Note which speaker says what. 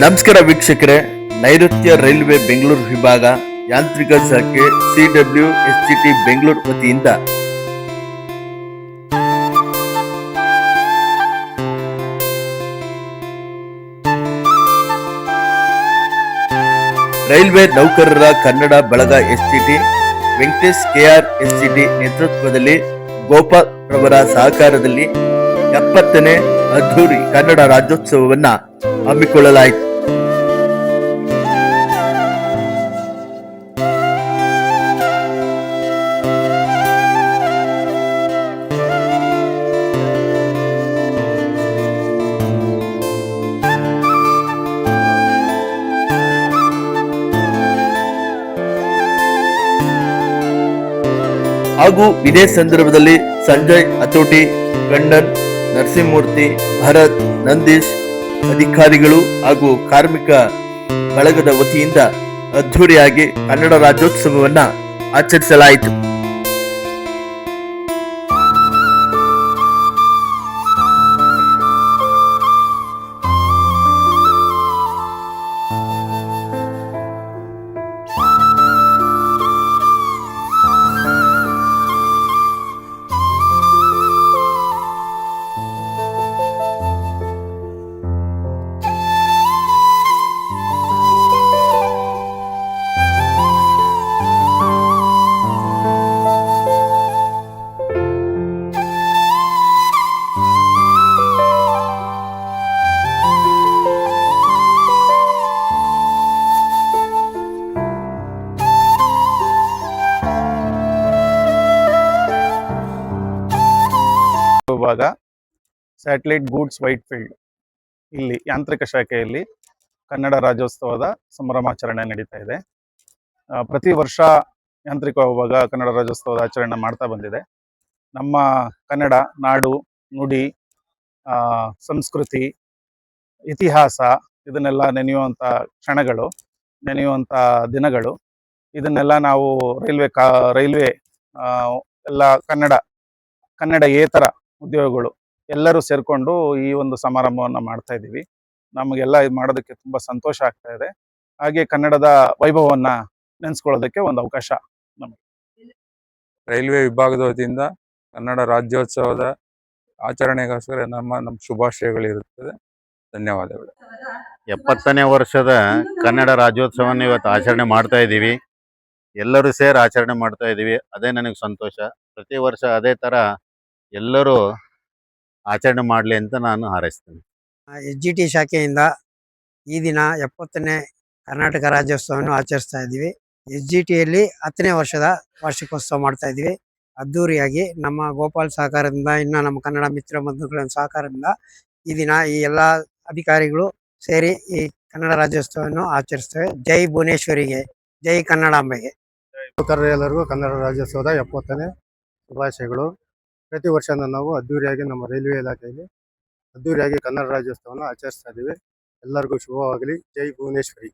Speaker 1: ನಮಸ್ಕಾರ ವೀಕ್ಷಕರೇ, ನೈಋತ್ಯ ರೈಲ್ವೆ ಬೆಂಗಳೂರು ವಿಭಾಗ ಯಾಂತ್ರಿಕ ಶಾಖೆ CWSCT ಬೆಂಗಳೂರು ವತಿಯಿಂದ ರೈಲ್ವೆ ನೌಕರರ ಕನ್ನಡ ಬಳಗ SCT, ವೆಂಕಟೇಶ್ KR SCT ನೇತೃತ್ವದಲ್ಲಿ ಗೋಪಾಲ್ ರವರ ಸಹಕಾರದಲ್ಲಿ 70ನೇ ಅದ್ದೂರಿ ಕನ್ನಡ ರಾಜ್ಯೋತ್ಸವವನ್ನ ಹಮ್ಮಿಕೊಳ್ಳಲಾಯಿತು. ಹಾಗೂ ಇದೇ ಸಂದರ್ಭದಲ್ಲಿ ಸಂಜಯ್ ಹತೋಟಿ, ಗಂಡನ್, ನರಸಿಂಹಮೂರ್ತಿ, ಭರತ್, ನಂದೀಶ್ ಅಧಿಕಾರಿಗಳು ಹಾಗೂ ಕಾರ್ಮಿಕ ಬಳಗದ ವತಿಯಿಂದ ಅದ್ದೂರಿಯಾಗಿ ಕನ್ನಡ ರಾಜ್ಯೋತ್ಸವವನ್ನ ಆಚರಿಸಲಾಯಿತು.
Speaker 2: ವಿಭಾಗ ಸ್ಯಾಟಲೈಟ್ ಗೂಡ್ಸ್ ವೈಟ್ಫೀಲ್ಡ್ ಇಲ್ಲಿ ಯಾಂತ್ರಿಕ ಶಾಖೆಯಲ್ಲಿ ಕನ್ನಡ ರಾಜ್ಯೋತ್ಸವದ ಸಂಭ್ರಮಾಚರಣೆ ನಡೀತಾ ಇದೆ. ಪ್ರತಿ ವರ್ಷ ಯಾಂತ್ರಿಕ ವಿಭಾಗ ಕನ್ನಡ ರಾಜ್ಯೋತ್ಸವದ ಆಚರಣೆ ಮಾಡ್ತಾ ಬಂದಿದೆ. ನಮ್ಮ ಕನ್ನಡ ನಾಡು, ನುಡಿ, ಸಂಸ್ಕೃತಿ, ಇತಿಹಾಸ ಇದನ್ನೆಲ್ಲ ನೆನೆಯುವಂಥ ಕ್ಷಣಗಳು, ನೆನೆಯುವಂಥ ದಿನಗಳು. ಇದನ್ನೆಲ್ಲ ನಾವು ರೈಲ್ವೆ ಎಲ್ಲ ಕನ್ನಡೇತರ ಉದ್ಯೋಗಗಳು ಎಲ್ಲರೂ ಸೇರಿಕೊಂಡು ಈ ಒಂದು ಸಮಾರಂಭವನ್ನು ಮಾಡ್ತಾ ಇದ್ದೀವಿ. ನಮಗೆಲ್ಲ ಇದು ಮಾಡೋದಕ್ಕೆ ತುಂಬ ಸಂತೋಷ ಆಗ್ತಾ ಇದೆ. ಹಾಗೆ ಕನ್ನಡದ ವೈಭವವನ್ನು ನೆನೆಸ್ಕೊಳ್ಳೋದಕ್ಕೆ ಒಂದು ಅವಕಾಶ ನಮಗೆ.
Speaker 3: ರೈಲ್ವೆ ವಿಭಾಗದ ವತಿಯಿಂದ ಕನ್ನಡ ರಾಜ್ಯೋತ್ಸವದ ಆಚರಣೆಗೋಸ್ಕರ ನಮ್ಮ ಶುಭಾಶಯಗಳಿರುತ್ತದೆ. ಧನ್ಯವಾದಗಳು.
Speaker 4: 70ನೇ ವರ್ಷದ ಕನ್ನಡ ರಾಜ್ಯೋತ್ಸವವನ್ನು ಇವತ್ತು ಆಚರಣೆ ಮಾಡ್ತಾ ಇದ್ದೀವಿ. ಎಲ್ಲರೂ ಸೇರಿ ಆಚರಣೆ ಮಾಡ್ತಾ ಇದ್ದೀವಿ. ಅದೇ ನನಗೆ ಸಂತೋಷ. ಪ್ರತಿ ವರ್ಷ ಅದೇ ಥರ ಎಲ್ಲರೂ ಆಚರಣೆ ಮಾಡಲಿ ಅಂತ ನಾನು ಹಾರೈಸ್ತೇನೆ.
Speaker 5: SGT ಶಾಖೆಯಿಂದ ಈ ದಿನ 70ನೇ ಕರ್ನಾಟಕ ರಾಜ್ಯೋತ್ಸವವನ್ನು ಆಚರಿಸ್ತಾ ಇದ್ದೀವಿ. SGTಯಲ್ಲಿ 10ನೇ ವರ್ಷದ ವಾರ್ಷಿಕೋತ್ಸವ ಮಾಡ್ತಾ ಇದ್ದೀವಿ ಅದ್ದೂರಿಯಾಗಿ. ನಮ್ಮ ಗೋಪಾಲ್ ಸಹಕಾರದಿಂದ, ಇನ್ನು ನಮ್ಮ ಕನ್ನಡ ಮಿತ್ರ ಬಂಧುಗಳ ಸಹಕಾರದಿಂದ ಈ ದಿನ ಈ ಎಲ್ಲ ಅಧಿಕಾರಿಗಳು ಸೇರಿ ಈ ಕನ್ನಡ ರಾಜ್ಯೋತ್ಸವವನ್ನು ಆಚರಿಸ್ತೇವೆ. ಜೈ ಭುವನೇಶ್ವರಿಗೆ, ಜೈ ಕನ್ನಡಾಂಬೆಗೆ.
Speaker 6: ಎಲ್ಲರಿಗೂ ಕನ್ನಡ ರಾಜ್ಯೋತ್ಸವದ 70ನೇ ಶುಭಾಶಯಗಳು. ಪ್ರತಿ ವರ್ಷ ನಾವು ಅದ್ದೂರಿಯಾಗಿ ನಮ್ಮ ರೈಲ್ವೆ ಇಲಾಖೆಯಲ್ಲಿ ಅದ್ದೂರಿಯಾಗಿ ಕನ್ನಡ ರಾಜ್ಯೋತ್ಸವವನ್ನು ಆಚರಿಸ್ತಾ ಇದ್ದೀವಿ. ಎಲ್ಲರಿಗೂ ಶುಭವಾಗಲಿ. ಜೈ ಭುವನೇಶ್ವರಿ.